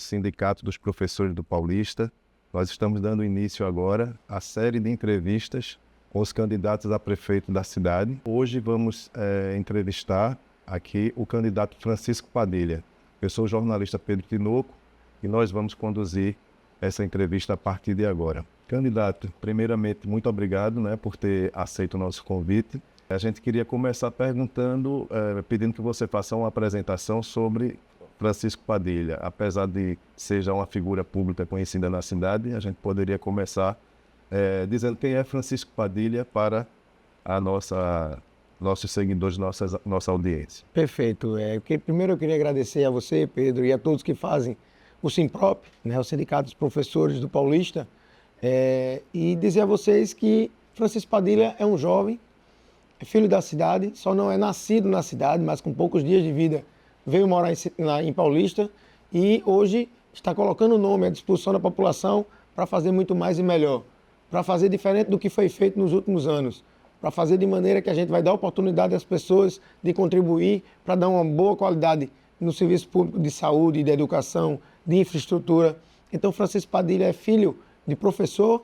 Sindicato dos Professores do Paulista. Nós estamos dando início agora à série de entrevistas com os candidatos a prefeito da cidade. Hoje vamos entrevistar aqui o candidato Francisco Padilha. Eu sou o jornalista Pedro Tinoco e nós vamos conduzir essa entrevista a partir de agora. Candidato, primeiramente, muito obrigado, por ter aceito o nosso convite. A gente queria começar perguntando, pedindo que você faça uma apresentação sobre Francisco Padilha. Apesar de seja uma figura pública conhecida na cidade, a gente poderia começar dizendo quem é Francisco Padilha para nossos seguidores, nossa audiência. Perfeito. Primeiro eu queria agradecer a você, Pedro, e a todos que fazem o Simprop, o Sindicato dos Professores do Paulista, e dizer a vocês que Francisco Padilha é um jovem, é filho da cidade, só não é nascido na cidade, mas com poucos dias de vida veio morar em Paulista e hoje está colocando o nome à disposição da população para fazer muito mais e melhor, para fazer diferente do que foi feito nos últimos anos, para fazer de maneira que a gente vai dar oportunidade às pessoas de contribuir para dar uma boa qualidade no serviço público de saúde, de educação, de infraestrutura. Então, Francisco Padilha é filho de professor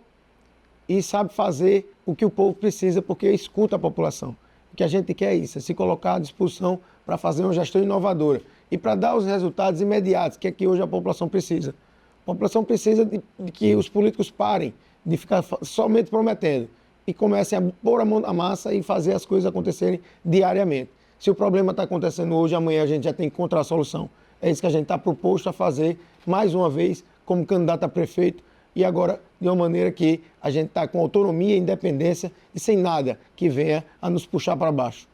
e sabe fazer o que o povo precisa, porque escuta a população. O que a gente quer é isso, é se colocar à disposição para fazer uma gestão inovadora e para dar os resultados imediatos, que é que hoje a população precisa. A população precisa de que os políticos parem de ficar somente prometendo e comecem a pôr a mão na massa e fazer as coisas acontecerem diariamente. Se o problema está acontecendo hoje, amanhã a gente já tem que encontrar a solução. É isso que a gente está proposto a fazer, mais uma vez, como candidato a prefeito, e agora de uma maneira que a gente está com autonomia, independência e sem nada que venha a nos puxar para baixo.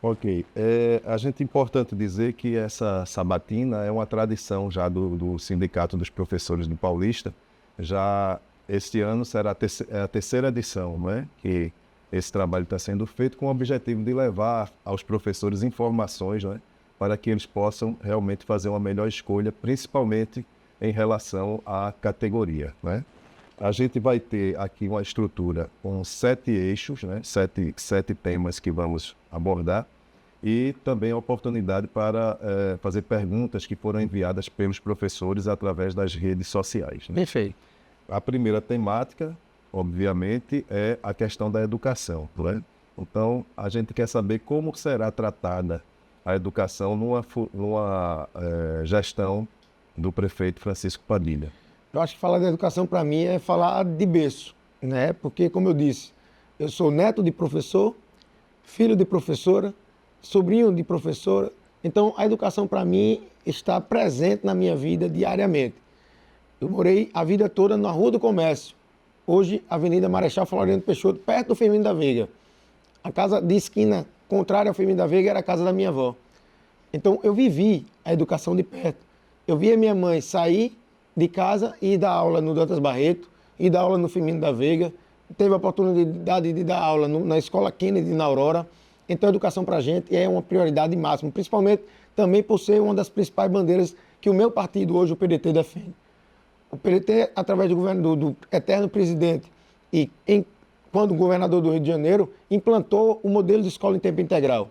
Ok. A gente é importante dizer que essa sabatina é uma tradição já do Sindicato dos Professores do Paulista. Já este ano será a terceira edição, que esse trabalho está sendo feito com o objetivo de levar aos professores informações, para que eles possam realmente fazer uma melhor escolha, principalmente em relação à categoria. A gente vai ter aqui uma estrutura com 7 eixos, sete temas que vamos abordar, e também a oportunidade para fazer perguntas que foram enviadas pelos professores através das redes sociais. Perfeito. A primeira temática, obviamente, é a questão da educação. Então, a gente quer saber como será tratada a educação numa gestão do prefeito Francisco Padilha. Eu acho que falar de educação para mim é falar de berço, Porque, como eu disse, eu sou neto de professor, filho de professora, sobrinho de professora, então a educação para mim está presente na minha vida diariamente. Eu morei a vida toda na Rua do Comércio, hoje Avenida Marechal Floriano Peixoto, perto do Firmino da Veiga. A casa de esquina contrária ao Firmino da Veiga era a casa da minha avó. Então eu vivi a educação de perto. Eu via minha mãe sair de casa e ir dar aula no Dantas Barreto, ir dar aula no Firmino da Veiga, teve a oportunidade de dar aula na Escola Kennedy, na Aurora. Então a educação para a gente é uma prioridade máxima, principalmente também por ser uma das principais bandeiras que o meu partido hoje, o PDT, defende. O PDT, através do governo do eterno presidente e quando governador do Rio de Janeiro, implantou o modelo de escola em tempo integral,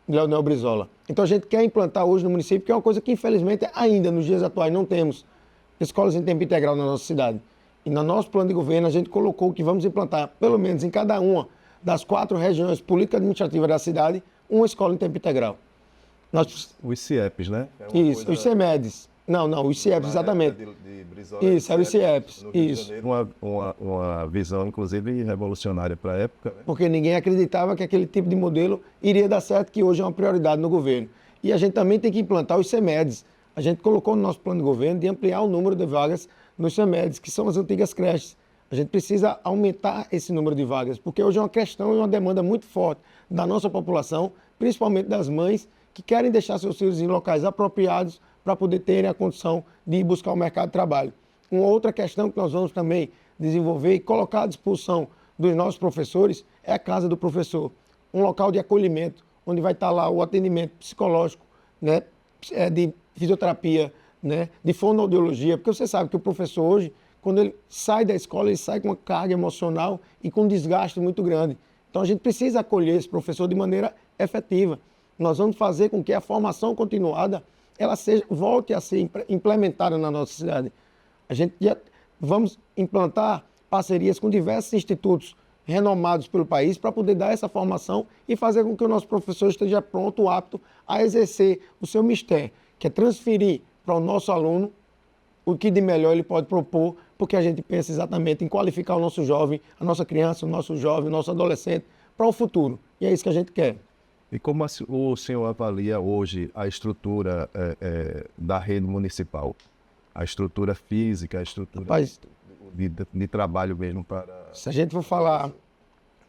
Leonel Brizola. Então a gente quer implantar hoje no município, que é uma coisa que infelizmente ainda nos dias atuais não temos escolas em tempo integral na nossa cidade. E no nosso plano de governo a gente colocou que vamos implantar, pelo menos em cada uma das 4 regiões político-administrativas da cidade, uma escola em tempo integral. Os CIEPs, Isso, os CEMEDs. Não, os CIEPs, exatamente. De Brizola, isso, eram os CIEPs. Isso. Uma visão, inclusive, revolucionária para a época. Porque ninguém acreditava que aquele tipo de modelo iria dar certo, que hoje é uma prioridade no governo. E a gente também tem que implantar os CEMEDs. A gente colocou no nosso plano de governo de ampliar o número de vagas nos CEMEDs, que são as antigas creches. A gente precisa aumentar esse número de vagas, porque hoje é uma questão e uma demanda muito forte da nossa população, principalmente das mães, que querem deixar seus filhos em locais apropriados para poder terem a condição de ir buscar o mercado de trabalho. Uma outra questão que nós vamos também desenvolver e colocar à disposição dos nossos professores é a Casa do Professor, um local de acolhimento, onde vai estar lá o atendimento psicológico, de fisioterapia, de fonoaudiologia, porque você sabe que o professor hoje, quando ele sai da escola, ele sai com uma carga emocional e com um desgaste muito grande. Então a gente precisa acolher esse professor de maneira efetiva. Nós vamos fazer com que a formação continuada ela volte a ser implementada na nossa cidade. A gente já vamos implantar parcerias com diversos institutos renomados pelo país para poder dar essa formação e fazer com que o nosso professor esteja pronto, apto a exercer o seu mistério, que é transferir para o nosso aluno o que de melhor ele pode propor, porque a gente pensa exatamente em qualificar o nosso jovem, a nossa criança, o nosso jovem, o nosso adolescente para o futuro. E é isso que a gente quer. E como o senhor avalia hoje a estrutura da rede municipal? A estrutura física, a estrutura de trabalho mesmo para... Se a gente for falar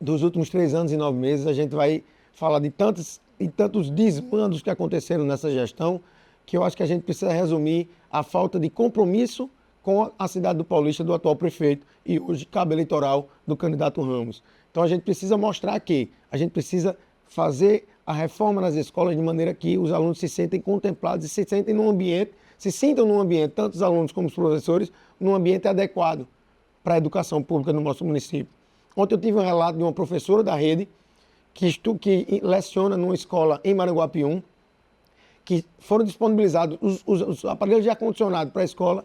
dos últimos 3 anos e 9 meses, a gente vai falar de tantos desmandos que aconteceram nessa gestão, que eu acho que a gente precisa resumir a falta de compromisso com a cidade do Paulista, do atual prefeito, e hoje cabo eleitoral do candidato Ramos. Então a gente precisa mostrar que a gente precisa fazer a reforma nas escolas de maneira que os alunos se sentem contemplados e se sintam num ambiente, tanto os alunos como os professores, num ambiente adequado para a educação pública no nosso município. Ontem eu tive um relato de uma professora da rede que leciona numa escola em Maranguapium, que foram disponibilizados os aparelhos de ar-condicionado para a escola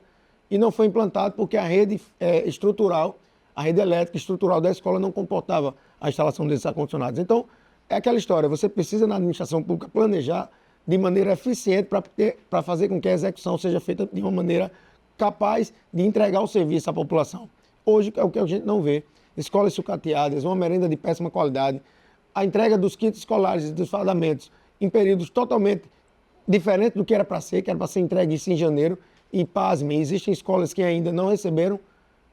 e não foi implantado porque a rede estrutural, a rede elétrica estrutural da escola não comportava a instalação desses ar-condicionados. Então, é aquela história, você precisa na administração pública planejar de maneira eficiente para fazer com que a execução seja feita de uma maneira capaz de entregar o serviço à população. Hoje é o que a gente não vê. Escolas sucateadas, uma merenda de péssima qualidade, a entrega dos kits escolares e dos fardamentos em períodos totalmente diferentes do que era para ser entregue isso em janeiro. E, pasmem, existem escolas que ainda não receberam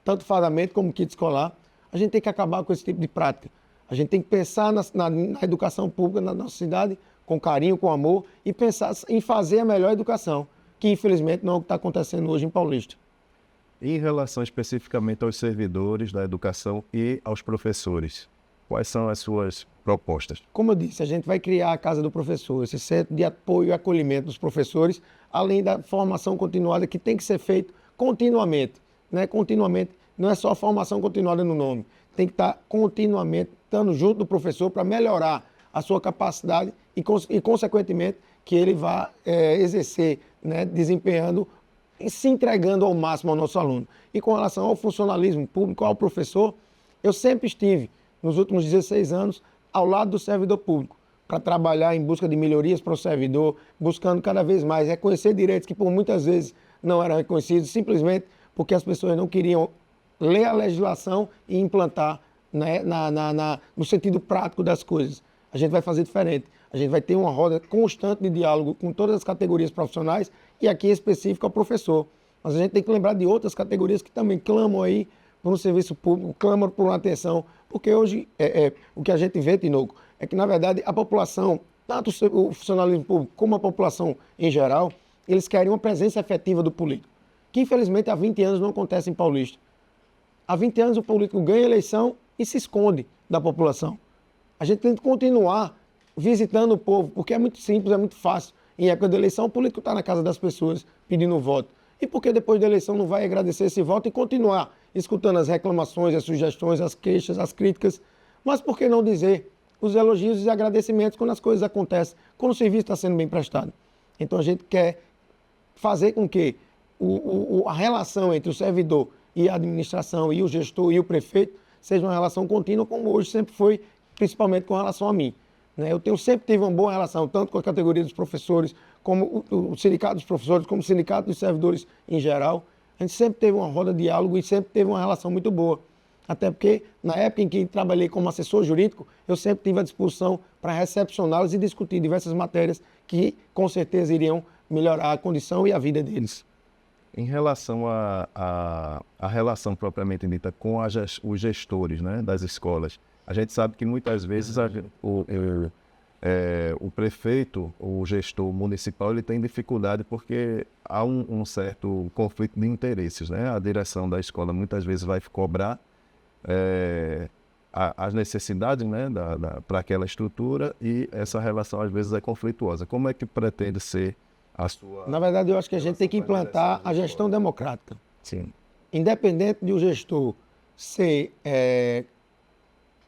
tanto fardamento como kit escolar. A gente tem que acabar com esse tipo de prática. A gente tem que pensar na educação pública na nossa cidade com carinho, com amor e pensar em fazer a melhor educação, que infelizmente não é o que está acontecendo hoje em Paulista. Em relação especificamente aos servidores da educação e aos professores, quais são as suas propostas? Como eu disse, a gente vai criar a Casa do Professor, esse centro de apoio e acolhimento dos professores, além da formação continuada que tem que ser feito continuamente, né? Continuamente, não é só a formação continuada no nome, tem que estar continuamente estando junto do professor para melhorar a sua capacidade e consequentemente, que ele vá exercer, né? Desempenhando e se entregando ao máximo ao nosso aluno. E com relação ao funcionalismo público, ao professor, eu sempre estive, nos últimos 16 anos, ao lado do servidor público, para trabalhar em busca de melhorias para o servidor, buscando cada vez mais reconhecer direitos que por muitas vezes não eram reconhecidos, simplesmente porque as pessoas não queriam ler a legislação e implantar, né, no sentido prático das coisas. A gente vai fazer diferente. A gente vai ter uma roda constante de diálogo com todas as categorias profissionais e aqui em específico ao professor. Mas a gente tem que lembrar de outras categorias que também clamam aí por um serviço público, clamam por uma atenção, porque hoje o que a gente vê, Tinoco, é que na verdade a população, tanto o funcionalismo público como a população em geral, eles querem uma presença efetiva do político, que infelizmente há 20 anos não acontece em Paulista. Há 20 anos o político ganha eleição e se esconde da população. A gente tem que continuar visitando o povo, porque é muito simples, é muito fácil. Em época de eleição, o político está na casa das pessoas pedindo voto. E por que depois da eleição não vai agradecer esse voto e continuar escutando as reclamações, as sugestões, as queixas, as críticas? Mas por que não dizer os elogios e agradecimentos quando as coisas acontecem, quando o serviço está sendo bem prestado? Então a gente quer fazer com que a relação entre o servidor e a administração, e o gestor e o prefeito, seja uma relação contínua, como hoje sempre foi, principalmente com relação a mim. Eu sempre tive uma boa relação, tanto com a categoria dos professores, como o sindicato dos professores, como o sindicato dos servidores em geral. A gente sempre teve uma roda de diálogo e sempre teve uma relação muito boa. Até porque, na época em que trabalhei como assessor jurídico, eu sempre tive à disposição para recepcioná-los e discutir diversas matérias que, com certeza, iriam melhorar a condição e a vida deles. Em relação à relação propriamente dita com os gestores, né, das escolas, a gente sabe que muitas vezes o prefeito, o gestor municipal, ele tem dificuldade porque há um certo conflito de interesses, né? A direção da escola muitas vezes vai cobrar as necessidades, né, para aquela estrutura e essa relação às vezes é conflituosa. Como é que pretende ser a sua... Na verdade, eu acho que a gente tem que implantar a gestão democrática. Sim. Independente de o gestor ser...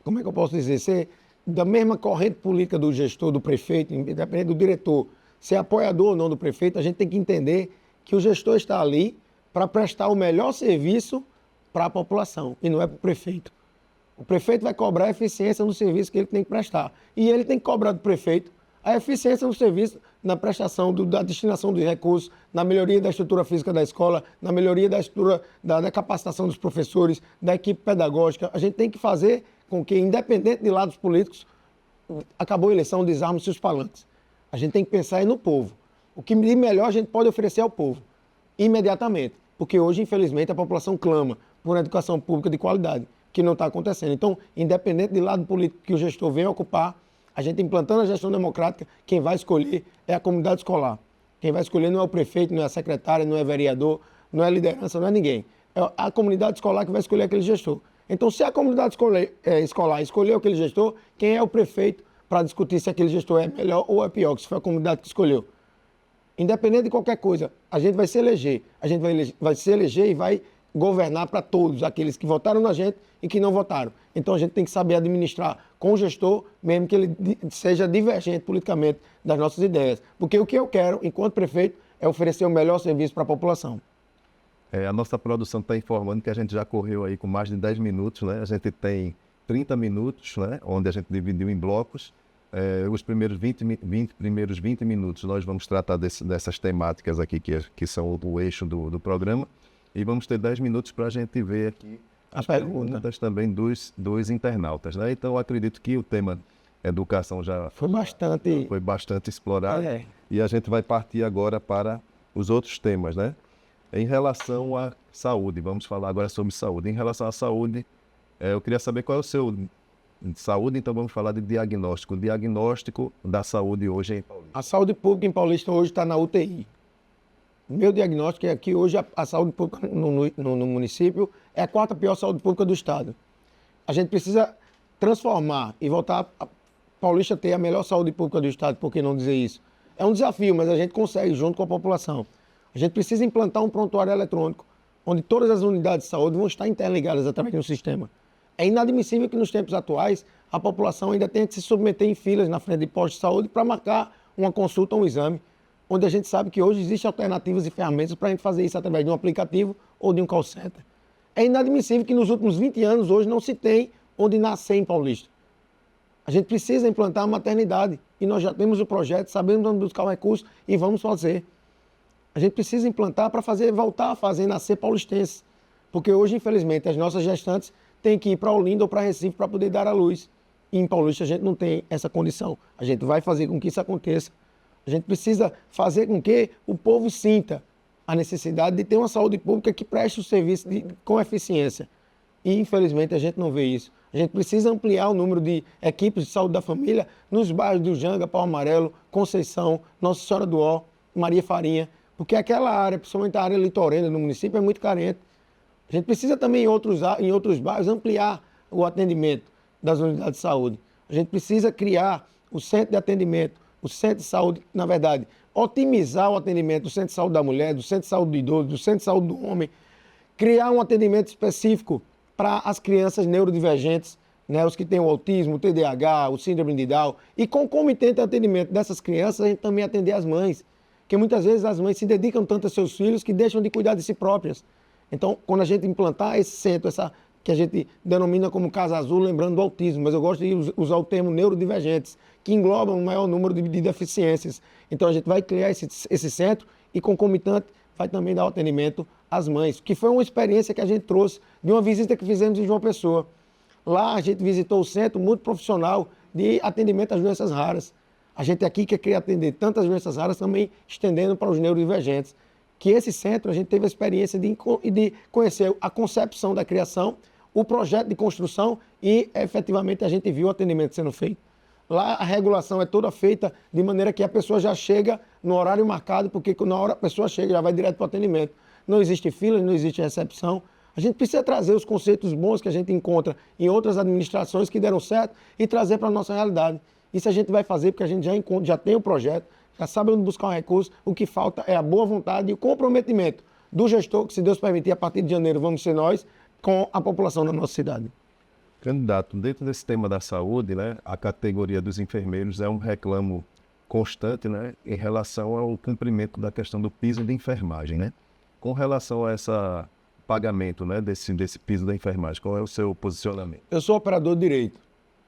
como é que eu posso dizer? Ser da mesma corrente política do gestor, do prefeito, independente do diretor, ser apoiador ou não do prefeito, a gente tem que entender que o gestor está ali para prestar o melhor serviço para a população e não é para o prefeito. O prefeito vai cobrar a eficiência no serviço que ele tem que prestar. E ele tem que cobrar do prefeito a eficiência no serviço, na prestação da destinação dos recursos, na melhoria da estrutura física da escola, na melhoria da estrutura da capacitação dos professores, da equipe pedagógica. A gente tem que fazer com que, independente de lados políticos, acabou a eleição, desarme-se os palanques. A gente tem que pensar no povo. O que de melhor a gente pode oferecer ao povo, imediatamente. Porque hoje, infelizmente, a população clama por uma educação pública de qualidade, que não está acontecendo. Então, independente de lado político que o gestor venha ocupar, a gente implantando a gestão democrática, quem vai escolher é a comunidade escolar. Quem vai escolher não é o prefeito, não é a secretária, não é vereador, não é liderança, não é ninguém. É a comunidade escolar que vai escolher aquele gestor. Então, se a comunidade escolar escolher aquele gestor, quem é o prefeito para discutir se aquele gestor é melhor ou é pior, que se foi a comunidade que escolheu? Independente de qualquer coisa, a gente vai se eleger. A gente vai se eleger e vai governar para todos, aqueles que votaram na gente e que não votaram. Então a gente tem que saber administrar com o gestor, mesmo que ele seja divergente politicamente das nossas ideias. Porque o que eu quero, enquanto prefeito, é oferecer o melhor serviço para a população. A nossa produção está informando que a gente já correu aí com mais de 10 minutos, né? A gente tem 30 minutos, né? Onde a gente dividiu em blocos. Os primeiros 20 minutos nós vamos tratar dessas temáticas aqui que são o eixo do programa. E vamos ter 10 minutos para a gente ver aqui as perguntas também dos internautas, né? Então, eu acredito que o tema educação já foi bastante explorado. E a gente vai partir agora para os outros temas, né? Em relação à saúde, vamos falar agora sobre saúde. Em relação à saúde, eu queria saber qual é o seu saúde, então vamos falar de diagnóstico. O diagnóstico da saúde hoje em Paulista. A saúde pública em Paulista hoje está na UTI. Meu diagnóstico é que hoje a saúde pública no município é a quarta pior saúde pública do estado. A gente precisa transformar e voltar a Paulista ter a melhor saúde pública do estado, por que não dizer isso? É um desafio, mas a gente consegue junto com a população. A gente precisa implantar um prontuário eletrônico, onde todas as unidades de saúde vão estar interligadas através de um sistema. É inadmissível que nos tempos atuais a população ainda tenha que se submeter em filas na frente de postos de saúde para marcar uma consulta ou um exame, onde a gente sabe que hoje existem alternativas e ferramentas para a gente fazer isso através de um aplicativo ou de um call center. É inadmissível que nos últimos 20 anos hoje não se tem onde nascer em Paulista. A gente precisa implantar a maternidade e nós já temos o projeto, sabemos onde buscar o recurso e vamos fazer. A gente precisa implantar para voltar a fazer nascer paulistenses. Porque hoje, infelizmente, as nossas gestantes têm que ir para Olinda ou para Recife para poder dar à luz. E em Paulista a gente não tem essa condição. A gente vai fazer com que isso aconteça. A gente precisa fazer com que o povo sinta a necessidade de ter uma saúde pública que preste o serviço com eficiência. E, infelizmente, a gente não vê isso. A gente precisa ampliar o número de equipes de saúde da família nos bairros do Janga, Pau Amarelo, Conceição, Nossa Senhora do Ó, Maria Farinha, porque aquela área, principalmente a área litorânea do município, é muito carente. A gente precisa também, em outros bairros, ampliar o atendimento das unidades de saúde. A gente precisa criar o centro de atendimento, o centro de saúde, na verdade, otimizar o atendimento do centro de saúde da mulher, do centro de saúde do idoso, do centro de saúde do homem, criar um atendimento específico para as crianças neurodivergentes, né, os que têm o autismo, o TDAH, o síndrome de Down, e concomitante ao atendimento dessas crianças, a gente também atender as mães, porque muitas vezes as mães se dedicam tanto a seus filhos que deixam de cuidar de si próprias. Então, quando a gente implantar esse centro, que a gente denomina como Casa Azul, lembrando do autismo, mas eu gosto de usar o termo neurodivergentes, que engloba um maior número de deficiências. Então, a gente vai criar esse centro e, concomitante, vai também dar o atendimento às mães, que foi uma experiência que a gente trouxe de uma visita que fizemos em João Pessoa. Lá, a gente visitou o centro multiprofissional de atendimento às doenças raras. A gente aqui quer atender tantas doenças raras, também estendendo para os neurodivergentes. Que esse centro, a gente teve a experiência de conhecer a concepção da criação, o projeto de construção e, efetivamente, a gente viu o atendimento sendo feito. Lá, a regulação é toda feita de maneira que a pessoa já chega no horário marcado, porque na hora a pessoa chega, já vai direto para o atendimento. Não existe fila, não existe recepção. A gente precisa trazer os conceitos bons que a gente encontra em outras administrações que deram certo e trazer para a nossa realidade. Isso a gente vai fazer porque a gente já tem o projeto, já sabe onde buscar um recurso, o que falta é a boa vontade e o comprometimento do gestor, que se Deus permitir, a partir de janeiro vamos ser nós, com a população da nossa cidade. Candidato, dentro desse tema da saúde, né, a categoria dos enfermeiros é um reclamo constante, né, em relação ao cumprimento da questão do piso de enfermagem, né? Com relação a esse pagamento, né, desse piso da enfermagem, qual é o seu posicionamento? Eu sou operador de direito.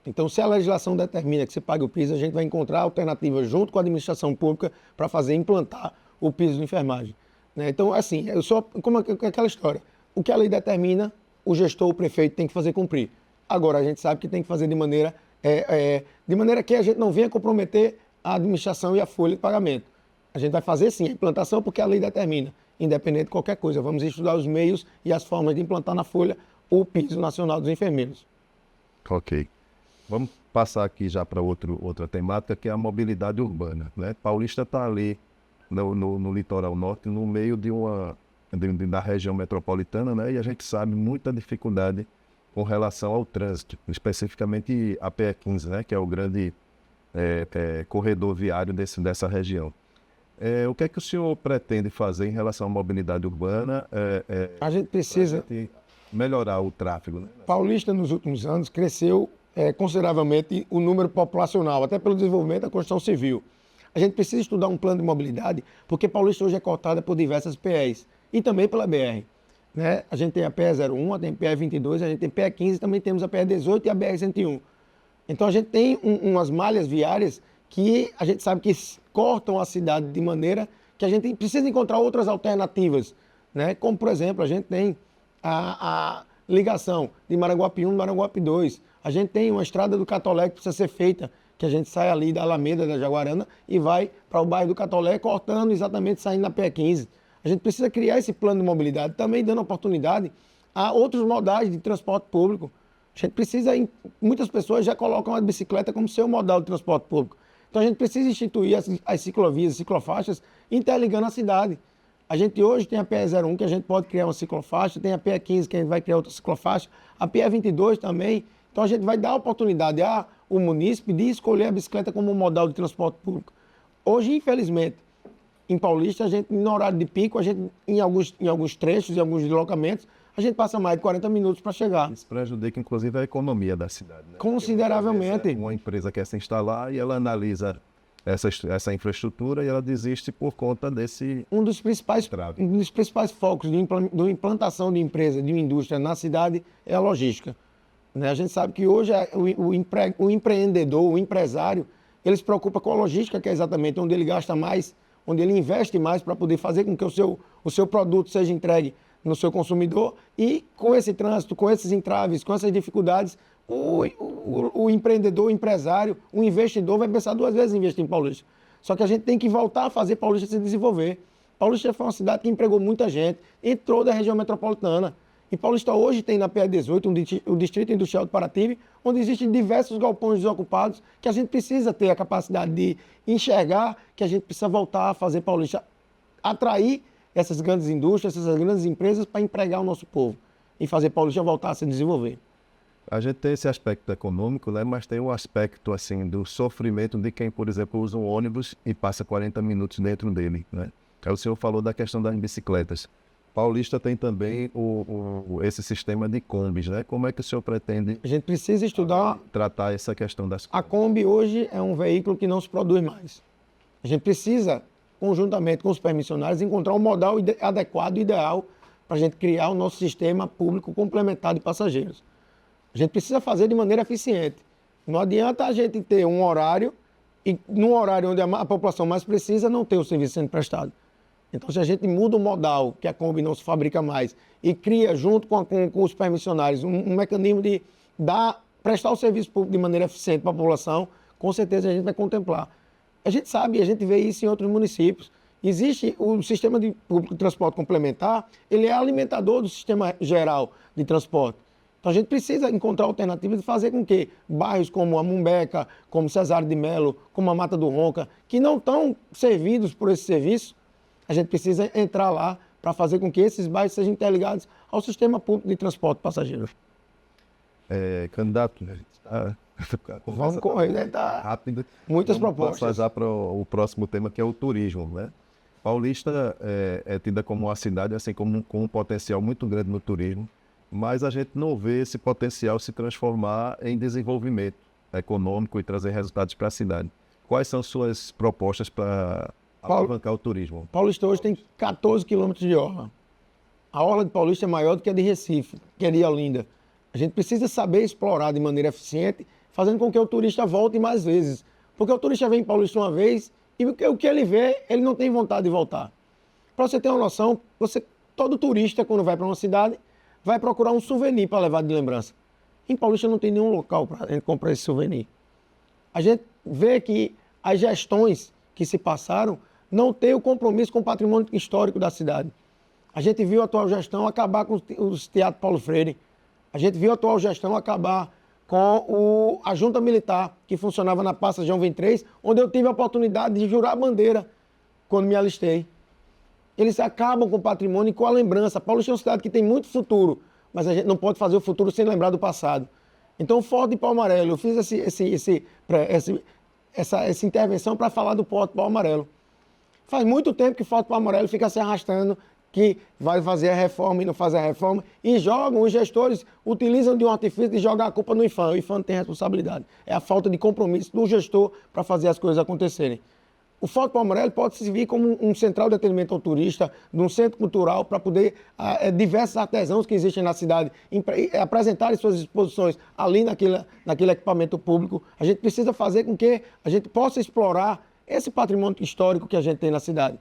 Então, se a legislação determina que você pague o piso, a gente vai encontrar alternativas junto com a administração pública para fazer implantar o piso de enfermagem. Né? Então, assim, eu sou como aquela história. O que a lei determina, o gestor, o prefeito tem que fazer cumprir. Agora, a gente sabe que tem que fazer de maneira que a gente não venha comprometer a administração e a folha de pagamento. A gente vai fazer sim a implantação porque a lei determina, independente de qualquer coisa. Vamos estudar os meios e as formas de implantar na folha o piso nacional dos enfermeiros. Ok. Vamos passar aqui já para outra temática, que é a mobilidade urbana, né? Paulista está ali no litoral norte, no meio da região metropolitana, né? E a gente sabe muita dificuldade com relação ao trânsito, especificamente a PE15, né? Que é o grande corredor viário dessa região. O que é que o senhor pretende fazer em relação à mobilidade urbana? A gente precisa melhorar o tráfego, né? Paulista, nos últimos anos, cresceu consideravelmente o número populacional, até pelo desenvolvimento da construção civil. A gente precisa estudar um plano de mobilidade, porque Paulista hoje é cortada por diversas PEs e também pela BR. Né? A gente tem a PE01, tem a PE22, a gente tem a PE15, também temos a PE18 e a BR-101. Então a gente tem umas malhas viárias que a gente sabe que cortam a cidade de maneira que a gente precisa encontrar outras alternativas. Né? Como, por exemplo, a gente tem a ligação de Maranguape 1 e Maranguape 2. A gente tem uma estrada do Catolé que precisa ser feita, que a gente sai ali da Alameda, da Jaguarana, e vai para o bairro do Catolé, cortando exatamente, saindo na PE15. A gente precisa criar esse plano de mobilidade, também dando oportunidade a outros modais de transporte público. A gente precisa, muitas pessoas já colocam a bicicleta como seu modal de transporte público. Então a gente precisa instituir as ciclovias, ciclofaixas, interligando a cidade. A gente hoje tem a PE01, que a gente pode criar uma ciclofaixa, tem a PE15, que a gente vai criar outra ciclofaixa, a PE22 também. Então a gente vai dar a oportunidade ao munícipe de escolher a bicicleta como um modal de transporte público. Hoje, infelizmente, em Paulista, a gente, no horário de pico, a gente, em alguns trechos, em alguns deslocamentos, a gente passa mais de 40 minutos para chegar. Isso prejudica, inclusive, a economia da cidade, né? Consideravelmente. Uma empresa quer se instalar e ela analisa essa infraestrutura e ela desiste por conta desse um dos principais focos de implantação de empresa, de uma indústria na cidade é a logística. A gente sabe que hoje o empreendedor, o empresário, ele se preocupa com a logística, que é exatamente onde ele gasta mais, onde ele investe mais para poder fazer com que o seu produto seja entregue no seu consumidor. E com esse trânsito, com esses entraves, com essas dificuldades, o empreendedor, o empresário, o investidor vai pensar duas vezes em investir em Paulista. Só que a gente tem que voltar a fazer Paulista se desenvolver. Paulista foi uma cidade que empregou muita gente, entrou da região metropolitana. E Paulista hoje tem na PE18 o Distrito Industrial de Paraty, onde existem diversos galpões desocupados que a gente precisa ter a capacidade de enxergar, que a gente precisa voltar a fazer Paulista, atrair essas grandes indústrias, essas grandes empresas para empregar o nosso povo e fazer Paulista voltar a se desenvolver. A gente tem esse aspecto econômico, né? Mas tem um aspecto assim, do sofrimento de quem, por exemplo, usa um ônibus e passa 40 minutos dentro dele. Né? Aí o senhor falou da questão das bicicletas. Paulista tem também esse sistema de combis, né? Como é que o senhor pretende a gente precisa estudar tratar essa questão das combis? A Kombi hoje é um veículo que não se produz mais. A gente precisa, conjuntamente com os permissionários, encontrar um modal adequado e ideal para a gente criar o nosso sistema público complementar de passageiros. A gente precisa fazer de maneira eficiente. Não adianta a gente ter um horário e num horário onde a população mais precisa não ter o serviço sendo prestado. Então, se a gente muda o modal, que a Kombi não se fabrica mais, e cria, junto com os permissionários, um mecanismo de prestar o serviço público de maneira eficiente para a população, com certeza a gente vai contemplar. A gente sabe, a gente vê isso em outros municípios. Existe o sistema de público de transporte complementar, ele é alimentador do sistema geral de transporte. Então, a gente precisa encontrar alternativas de fazer com que bairros como a Mumbeca, como Cesário de Melo, como a Mata do Ronca, que não estão servidos por esse serviço, a gente precisa entrar lá para fazer com que esses bairros sejam interligados ao sistema público de transporte de passageiros. Candidato, vamos correr, né? Tá rápido. Muitas Vamos propostas. Passar já para o próximo tema, que é o turismo, né? Paulista é tida como uma cidade assim, com um potencial muito grande no turismo, mas a gente não vê esse potencial se transformar em desenvolvimento econômico e trazer resultados para a cidade. Quais são suas propostas para alavancar o turismo? Paulista hoje tem 14 quilômetros de orla. A orla de Paulista é maior do que a de Recife, que é de Olinda. A gente precisa saber explorar de maneira eficiente, fazendo com que o turista volte mais vezes. Porque o turista vem em Paulista uma vez e o que ele vê, ele não tem vontade de voltar. Para você ter uma noção, todo turista, quando vai para uma cidade, vai procurar um souvenir para levar de lembrança. Em Paulista não tem nenhum local para a gente comprar esse souvenir. A gente vê que as gestões que se passaram não têm o compromisso com o patrimônio histórico da cidade. A gente viu a atual gestão acabar com os teatros Paulo Freire. A gente viu a atual gestão acabar com a junta militar que funcionava na Praça João 23, onde eu tive a oportunidade de jurar a bandeira quando me alistei. Eles acabam com o patrimônio e com a lembrança. Paulista é uma cidade que tem muito futuro, mas a gente não pode fazer o futuro sem lembrar do passado. Então, o Forte de Palmarelo, eu fiz essa intervenção para falar do Forte de Palmarelo. Faz muito tempo que o Forte de Palmarelo fica se arrastando, que vai fazer a reforma e não faz a reforma, e jogam, os gestores utilizam de um artifício de jogar a culpa no IFAM. O IFAM não tem responsabilidade. É a falta de compromisso do gestor para fazer as coisas acontecerem. O Forte Palmarelo pode servir como um central de atendimento ao turista, um centro cultural para poder diversos artesãos que existem na cidade apresentarem suas exposições ali naquele equipamento público. A gente precisa fazer com que a gente possa explorar esse patrimônio histórico que a gente tem na cidade.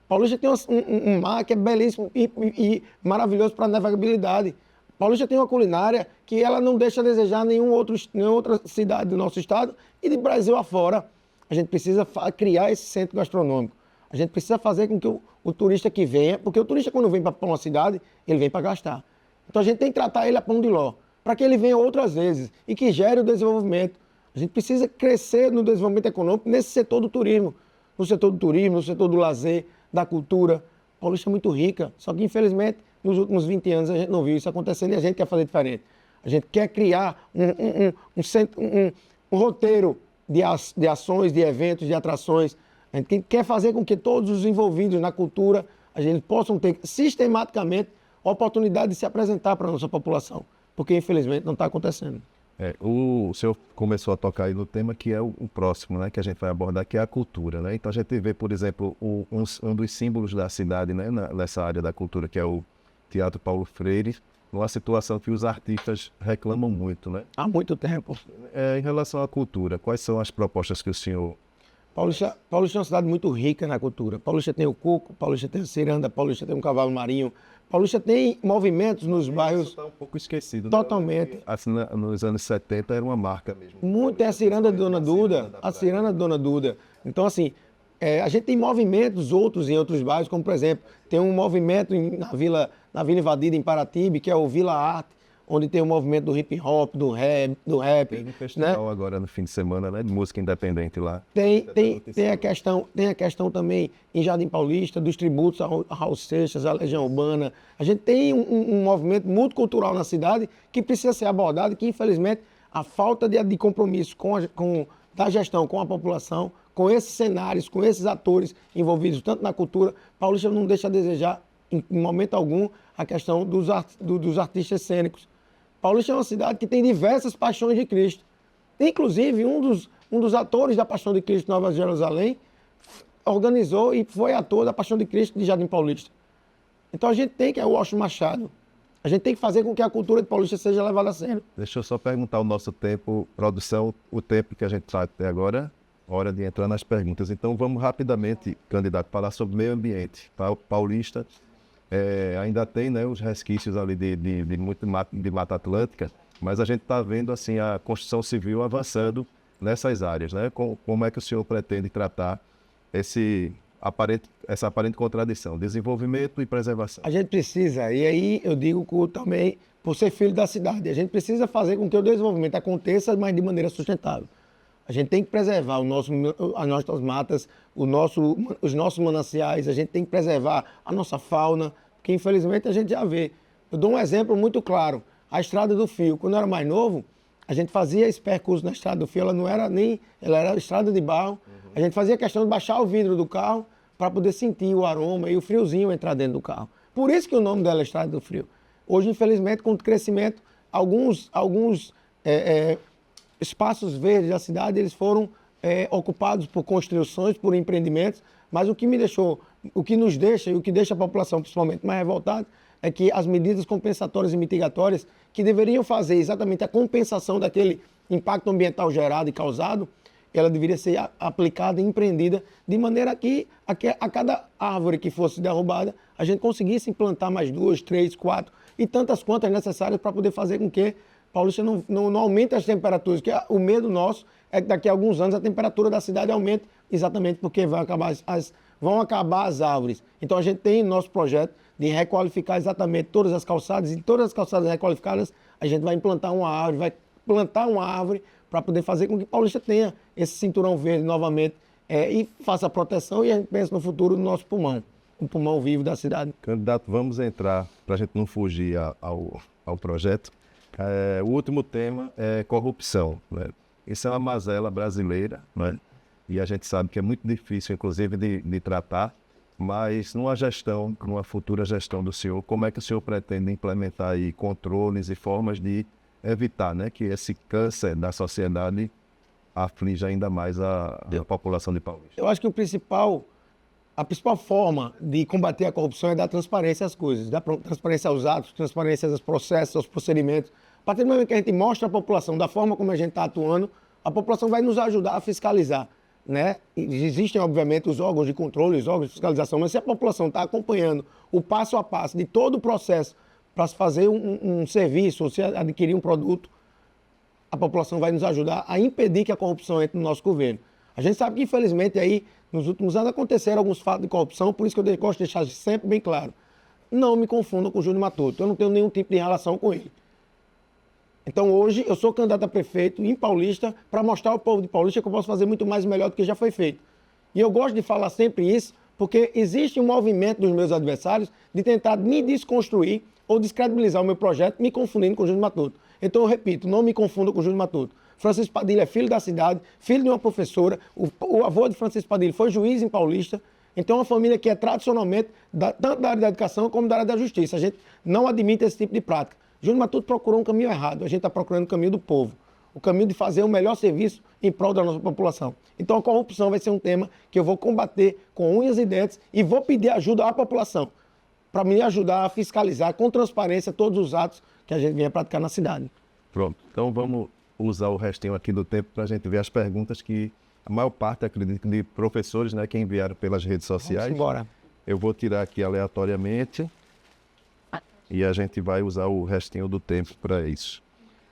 Paulista tem um mar que é belíssimo e maravilhoso para navegabilidade. Paulista tem uma culinária que ela não deixa a desejar nenhuma outra cidade do nosso estado e de Brasil afora. A gente precisa criar esse centro gastronômico. A gente precisa fazer com que o turista que venha, porque o turista quando vem para uma cidade, ele vem para gastar. Então a gente tem que tratar ele a pão de ló, para que ele venha outras vezes e que gere o desenvolvimento. A gente precisa crescer no desenvolvimento econômico nesse setor do turismo, no setor do lazer, da cultura. Paulista é muito rica, só que infelizmente nos últimos 20 anos a gente não viu isso acontecendo e a gente quer fazer diferente. A gente quer criar um roteiro de ações, de eventos, de atrações. A gente quer fazer com que todos os envolvidos na cultura, a gente possam ter sistematicamente a oportunidade de se apresentar para a nossa população, porque infelizmente não está acontecendo. O senhor começou a tocar aí no tema que é o próximo, né, que a gente vai abordar, que é a cultura, né? Então a gente vê, por exemplo, um dos símbolos da cidade, né, nessa área da cultura, que é o Teatro Paulo Freire, numa situação que os artistas reclamam muito, né? Há muito tempo. Em relação à cultura, quais são as propostas que o senhor... Paulista é uma cidade muito rica na cultura. Paulista tem o coco, Paulista tem a ciranda, Paulista tem um cavalo marinho. Paulista tem movimentos nos bairros... Isso está um pouco esquecido. Totalmente. Né? Assim, nos anos 70 era uma marca mesmo. Muito, tem a ciranda de Dona Duda, a ciranda de Dona Duda. Então, assim, a gente tem movimentos outros em outros bairros, como, por exemplo, tem um movimento na Vila Invadida, em Paratibe, que é o Vila Arte, onde tem o movimento do hip hop, do rap. Tem um festival, né? Agora no fim de semana, né, de música independente lá. Tem a questão também em Jardim Paulista, dos tributos a Raul Seixas, a Legião Urbana. A gente tem um movimento multicultural na cidade que precisa ser abordado, que infelizmente a falta de compromisso da gestão com a população, com esses cenários, com esses atores envolvidos tanto na cultura, Paulista não deixa a desejar em momento algum a questão dos artistas cênicos. Paulista é uma cidade que tem diversas paixões de Cristo. Inclusive, um dos atores da Paixão de Cristo Nova Jerusalém organizou e foi ator da Paixão de Cristo de Jardim Paulista. Então a gente tem que, é o Washington Machado, a gente tem que fazer com que a cultura de Paulista seja levada a sério. Deixa eu só perguntar o nosso tempo, produção, o tempo que a gente está até agora, hora de entrar nas perguntas. Então vamos rapidamente, candidato, falar sobre meio ambiente. Paulista ainda tem, né, os resquícios ali de Mata Atlântica, mas a gente está vendo assim, a construção civil avançando nessas áreas, né? Como é que o senhor pretende tratar essa aparente contradição, desenvolvimento e preservação? A gente precisa, e aí eu digo também, por ser filho da cidade, a gente precisa fazer com que o desenvolvimento aconteça, mas de maneira sustentável. A gente tem que preservar as nossas matas, os nossos mananciais, a gente tem que preservar a nossa fauna, que infelizmente a gente já vê. Eu dou um exemplo muito claro, a Estrada do Fio. Quando eu era mais novo, a gente fazia esse percurso na Estrada do Fio, ela era estrada de barro, a gente fazia questão de baixar o vidro do carro para poder sentir o aroma e o friozinho entrar dentro do carro. Por isso que o nome dela é Estrada do Frio. Hoje, infelizmente, com o crescimento, alguns espaços verdes da cidade, eles foram ocupados por construções, por empreendimentos, mas o que nos deixa e o que deixa a população principalmente mais revoltada é que as medidas compensatórias e mitigatórias que deveriam fazer exatamente a compensação daquele impacto ambiental gerado e causado, ela deveria ser aplicada e empreendida de maneira que a cada árvore que fosse derrubada, a gente conseguisse implantar mais 2, 3, 4 e tantas quantas necessárias para poder fazer com que Paulista não aumente as temperaturas, que o medo nosso é que daqui a alguns anos a temperatura da cidade aumente, exatamente porque vão acabar as árvores. Então a gente tem nosso projeto de requalificar exatamente todas as calçadas, e todas as calçadas requalificadas a gente vai implantar uma árvore, vai plantar uma árvore para poder fazer com que Paulista tenha esse cinturão verde novamente e faça a proteção, e a gente pensa no futuro do nosso pulmão, o pulmão vivo da cidade. Candidato, vamos entrar, para a gente não fugir ao projeto. O último tema é corrupção, né? Isso é uma mazela brasileira, né? E a gente sabe que é muito difícil, inclusive, de tratar, mas numa futura gestão do senhor, como é que o senhor pretende implementar aí controles e formas de evitar, né, que esse câncer da sociedade aflige ainda mais a população de Paulista? Eu acho que a principal forma de combater a corrupção é dar transparência às coisas, dar transparência aos atos, transparência aos processos, aos procedimentos. A partir do momento que a gente mostra à população da forma como a gente está atuando, a população vai nos ajudar a fiscalizar, né? Existem, obviamente, os órgãos de controle, os órgãos de fiscalização, mas se a população está acompanhando o passo a passo de todo o processo para se fazer um serviço ou se adquirir um produto, a população vai nos ajudar a impedir que a corrupção entre no nosso governo. A gente sabe que, infelizmente, aí, nos últimos anos aconteceram alguns fatos de corrupção, por isso que eu gosto de deixar sempre bem claro. Não me confundam com o Júnior Matoto, eu não tenho nenhum tipo de relação com ele. Então, hoje, eu sou candidato a prefeito em Paulista para mostrar ao povo de Paulista que eu posso fazer muito mais e melhor do que já foi feito. E eu gosto de falar sempre isso, porque existe um movimento dos meus adversários de tentar me desconstruir ou descredibilizar o meu projeto, me confundindo com o Júnior Matoto. Então, eu repito, não me confunda com o Júnior Matoto. Francisco Padilha é filho da cidade, filho de uma professora, o avô de Francisco Padilha foi juiz em Paulista, então é uma família que é tradicionalmente, tanto da área da educação como da área da justiça. A gente não admite esse tipo de prática. Júnior Matoto procurou um caminho errado, a gente está procurando o caminho do povo, o caminho de fazer o melhor serviço em prol da nossa população. Então a corrupção vai ser um tema que eu vou combater com unhas e dentes e vou pedir ajuda à população para me ajudar a fiscalizar com transparência todos os atos que a gente venha praticar na cidade. Pronto, então vamos usar o restinho aqui do tempo para a gente ver as perguntas que a maior parte, acredito, de professores, né, que enviaram pelas redes sociais. Vamos embora. Eu vou tirar aqui aleatoriamente e a gente vai usar o restinho do tempo para isso.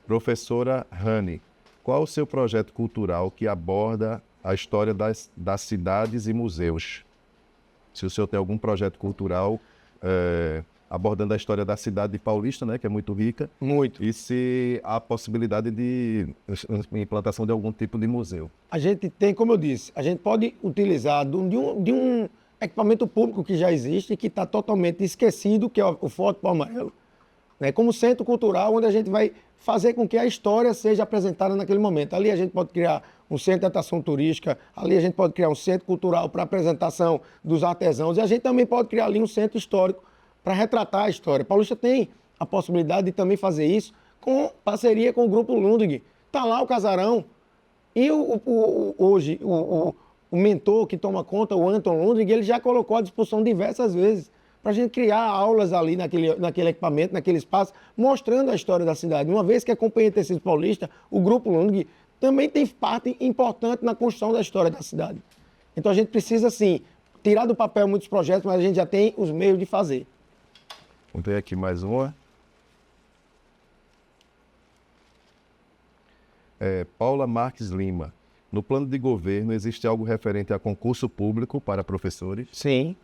Professora Rani, qual o seu projeto cultural que aborda a história das cidades e museus? Se o senhor tem algum projeto cultural abordando a história da cidade de Paulista, né, que é muito rica. Muito. E se há possibilidade de implantação de algum tipo de museu. A gente tem, como eu disse, a gente pode utilizar de um equipamento público que já existe e que está totalmente esquecido, que é o Forte Pau Amarelo, né, como centro cultural onde a gente vai fazer com que a história seja apresentada naquele momento. Ali a gente pode criar um centro de atração turística, ali a gente pode criar um centro cultural para apresentação dos artesãos e a gente também pode criar ali um centro histórico para retratar a história. Paulista tem a possibilidade de também fazer isso com parceria com o Grupo Lundgren. Está lá o casarão e hoje o mentor que toma conta, o Anton Lundgren, ele já colocou à disposição diversas vezes para a gente criar aulas ali naquele equipamento, naquele espaço, mostrando a história da cidade. Uma vez que a Companhia de Tecidos Paulista, o Grupo Lundgren, também tem parte importante na construção da história da cidade. Então a gente precisa, sim, tirar do papel muitos projetos, mas a gente já tem os meios de fazer. Vamos ver aqui mais uma. Paula Marques Lima. No plano de governo, existe algo referente a concurso público para professores? Sim.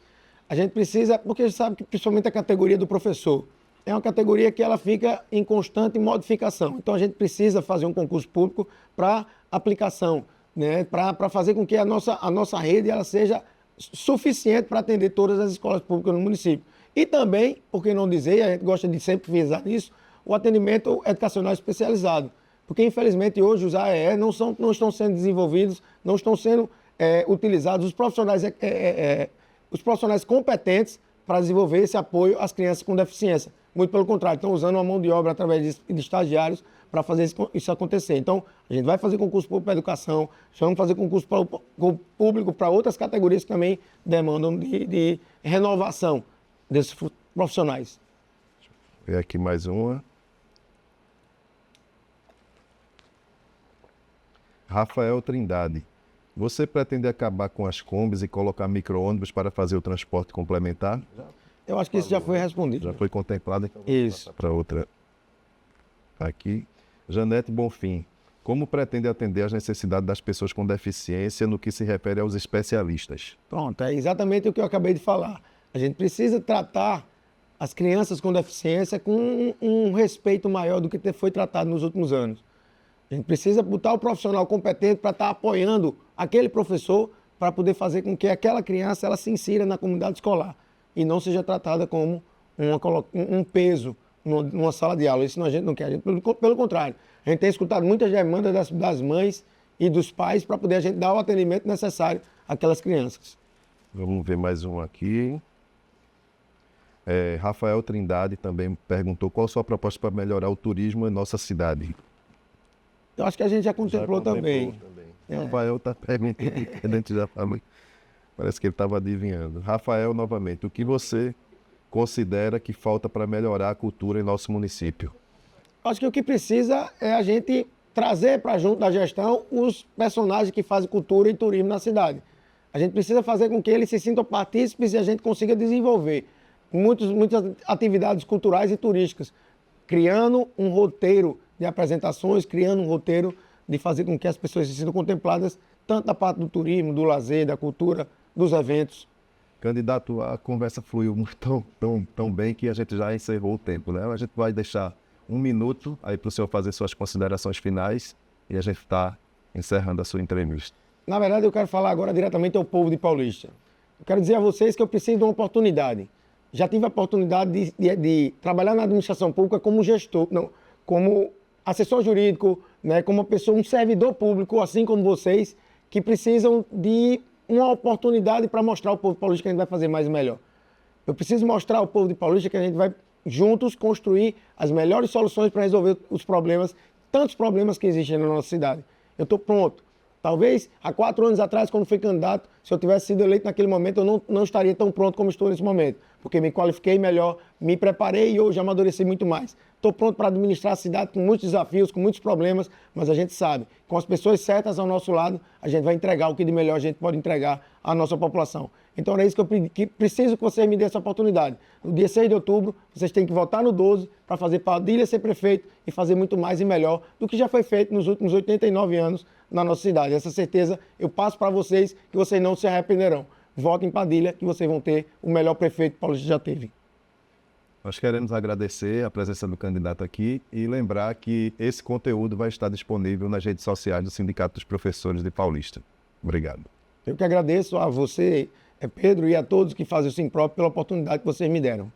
A gente precisa, porque a gente sabe que principalmente a categoria do professor é uma categoria que ela fica em constante modificação. Então a gente precisa fazer um concurso público para aplicação, né? Para fazer com que a nossa rede ela seja suficiente para atender todas as escolas públicas no município. E também, por que não dizer, a gente gosta de sempre frisar nisso, o atendimento educacional especializado. Porque, infelizmente, hoje os AEE não estão sendo desenvolvidos, não estão sendo utilizados os profissionais competentes para desenvolver esse apoio às crianças com deficiência. Muito pelo contrário, estão usando uma mão de obra através de estagiários para fazer isso acontecer. Então, a gente vai fazer concurso público para educação, vamos fazer concurso público para outras categorias que também demandam de renovação desses profissionais. Vem aqui mais uma. Rafael Trindade. Você pretende acabar com as combis e colocar micro-ônibus para fazer o transporte complementar? Eu acho que isso já foi respondido. Já foi contemplado, então vamos Isso. para outra. Aqui. Janete Bonfim. Como pretende atender às necessidades das pessoas com deficiência no que se refere aos especialistas? Pronto, é exatamente o que eu acabei de falar. A gente precisa tratar as crianças com deficiência com um respeito maior do que foi tratado nos últimos anos. A gente precisa botar o profissional competente para estar apoiando aquele professor para poder fazer com que aquela criança ela se insira na comunidade escolar e não seja tratada como um peso numa sala de aula. Isso a gente não quer. Pelo contrário, a gente tem escutado muitas demandas das mães e dos pais para poder a gente dar o atendimento necessário àquelas crianças. Vamos ver mais um aqui. Rafael Trindade também perguntou qual a sua proposta para melhorar o turismo em nossa cidade. Eu acho que a gente já contemplou também. Rafael está perguntando, a gente já falou. Parece que ele estava adivinhando. Rafael, novamente, o que você considera que falta para melhorar a cultura em nosso município? Acho que o que precisa é a gente trazer para junto da gestão os personagens que fazem cultura e turismo na cidade. A gente precisa fazer com que eles se sintam partícipes e a gente consiga desenvolver muitas atividades culturais e turísticas, criando um roteiro de apresentações, criando um roteiro de fazer com que as pessoas se sintam contempladas, tanto da parte do turismo, do lazer, da cultura, dos eventos. Candidato, a conversa fluiu tão bem que a gente já encerrou o tempo, né? A gente vai deixar 1 minuto aí para o senhor fazer suas considerações finais e a gente está encerrando a sua entrevista. Na verdade, eu quero falar agora diretamente ao povo de Paulista. Eu quero dizer a vocês que eu preciso de uma oportunidade. Já tive a oportunidade de trabalhar na administração pública como gestor, não, como assessor jurídico, né, como uma pessoa, um servidor público, assim como vocês, que precisam de uma oportunidade para mostrar ao povo paulista que a gente vai fazer mais e melhor. Eu preciso mostrar ao povo de Paulista que a gente vai juntos construir as melhores soluções para resolver os problemas, tantos problemas que existem na nossa cidade. Eu estou pronto. Talvez há 4 anos atrás, quando fui candidato, se eu tivesse sido eleito naquele momento, eu não estaria tão pronto como estou nesse momento, porque me qualifiquei melhor, me preparei e hoje amadureci muito mais. Estou pronto para administrar a cidade com muitos desafios, com muitos problemas, mas a gente sabe, com as pessoas certas ao nosso lado, a gente vai entregar o que de melhor a gente pode entregar à nossa população. Então é isso que preciso que vocês me dêem essa oportunidade. No dia 6 de outubro, vocês têm que votar no 12 para fazer Padilha ser prefeito e fazer muito mais e melhor do que já foi feito nos últimos 89 anos na nossa cidade. Essa certeza eu passo para vocês que vocês não se arrependerão. Votem em Padilha que vocês vão ter o melhor prefeito que o Paulista já teve. Nós queremos agradecer a presença do candidato aqui e lembrar que esse conteúdo vai estar disponível nas redes sociais do Sindicato dos Professores de Paulista. Obrigado. Eu que agradeço a você, Pedro, e a todos que fazem o Simpróprio pela oportunidade que vocês me deram.